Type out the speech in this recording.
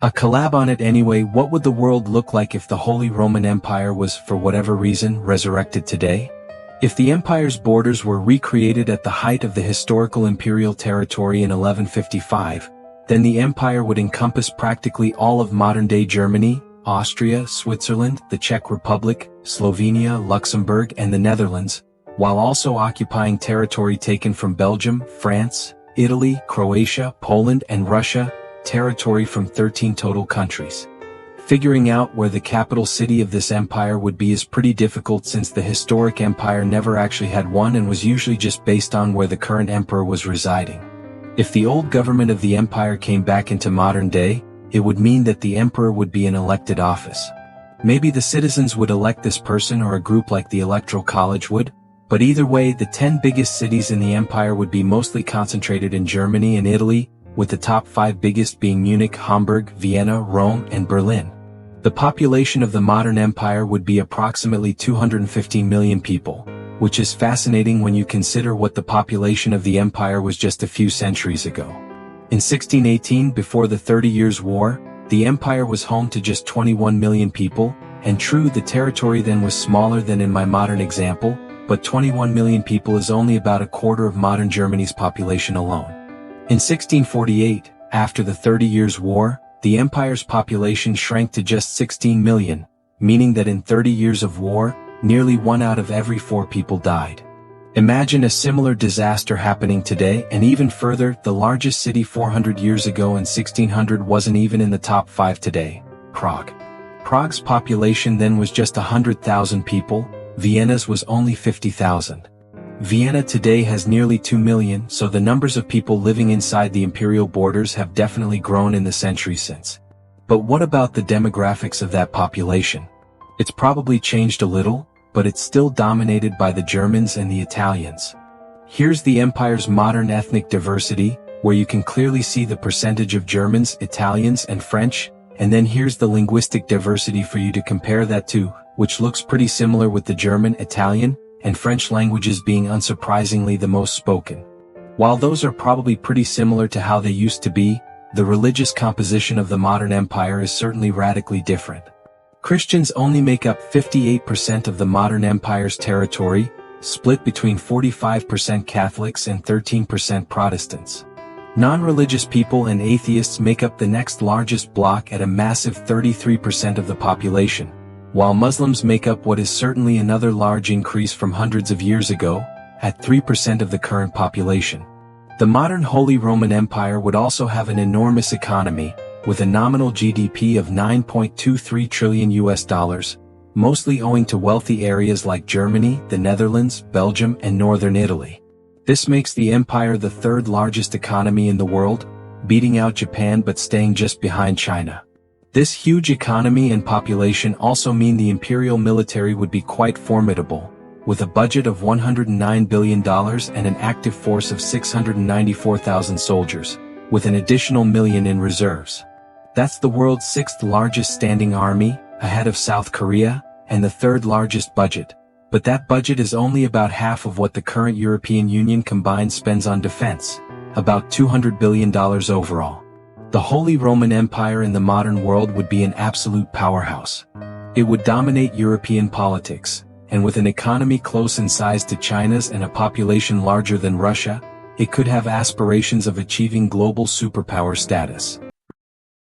A collab on it anyway. What would the world look like if the Holy Roman Empire was, for whatever reason, resurrected today? If the empire's borders were recreated at the height of the historical imperial territory in 1155, then the empire would encompass practically all of modern-day Germany, Austria, Switzerland, the Czech Republic, Slovenia, Luxembourg, and the Netherlands, while also occupying territory taken from Belgium, France, Italy, Croatia, Poland, and Russia, territory from 13 total countries. Figuring out where the capital city of this empire would be is pretty difficult since the historic empire never actually had one and was usually just based on where the current emperor was residing. If the old government of the empire came back into modern day, it would mean that the emperor would be in elected office. Maybe the citizens would elect this person or a group like the Electoral College would, but either way the 10 biggest cities in the empire would be mostly concentrated in Germany and Italy, with the top 5 biggest being Munich, Hamburg, Vienna, Rome, and Berlin. The population of the modern empire would be approximately 215 million people, which is fascinating when you consider what the population of the empire was just a few centuries ago. In 1618, before the 30 Years' War, the empire was home to just 21 million people, and true, the territory then was smaller than in my modern example, but 21 million people is only about a quarter of modern Germany's population alone. In 1648, after the 30 Years' War, the empire's population shrank to just 16 million, meaning that in 30 years of war, nearly 1 out of every 4 people died. Imagine a similar disaster happening today, and even further, the largest city 400 years ago in 1600 wasn't even in the top 5 today, Prague. Prague's population then was just 100,000 people, Vienna's was only 50,000. Vienna today has nearly 2 million, so the numbers of people living inside the imperial borders have definitely grown in the centuries since. But what about the demographics of that population? It's probably changed a little, but it's still dominated by the Germans and the Italians. Here's the empire's modern ethnic diversity, where you can clearly see the percentage of Germans, Italians, and French, and then here's the linguistic diversity for you to compare that to, which looks pretty similar with the German, Italian, and French languages being unsurprisingly the most spoken. While those are probably pretty similar to how they used to be, the religious composition of the modern empire is certainly radically different. Christians only make up 58% of the modern empire's territory, split between 45% Catholics and 13% Protestants. Non-religious people and atheists make up the next largest bloc at a massive 33% of the population, while Muslims make up what is certainly another large increase from hundreds of years ago, at 3% of the current population. The modern Holy Roman Empire would also have an enormous economy, with a nominal GDP of $9.23 trillion, mostly owing to wealthy areas like Germany, the Netherlands, Belgium, and northern Italy. This makes the empire the 3rd largest economy in the world, beating out Japan but staying just behind China. This huge economy and population also mean the imperial military would be quite formidable, with a budget of $109 billion and an active force of 694,000 soldiers, with an additional million in reserves. That's the world's 6th largest standing army, ahead of South Korea, and the 3rd largest budget. But that budget is only about half of what the current European Union combined spends on defense, about $200 billion overall. The Holy Roman Empire in the modern world would be an absolute powerhouse. It would dominate European politics, and with an economy close in size to China's and a population larger than Russia, it could have aspirations of achieving global superpower status.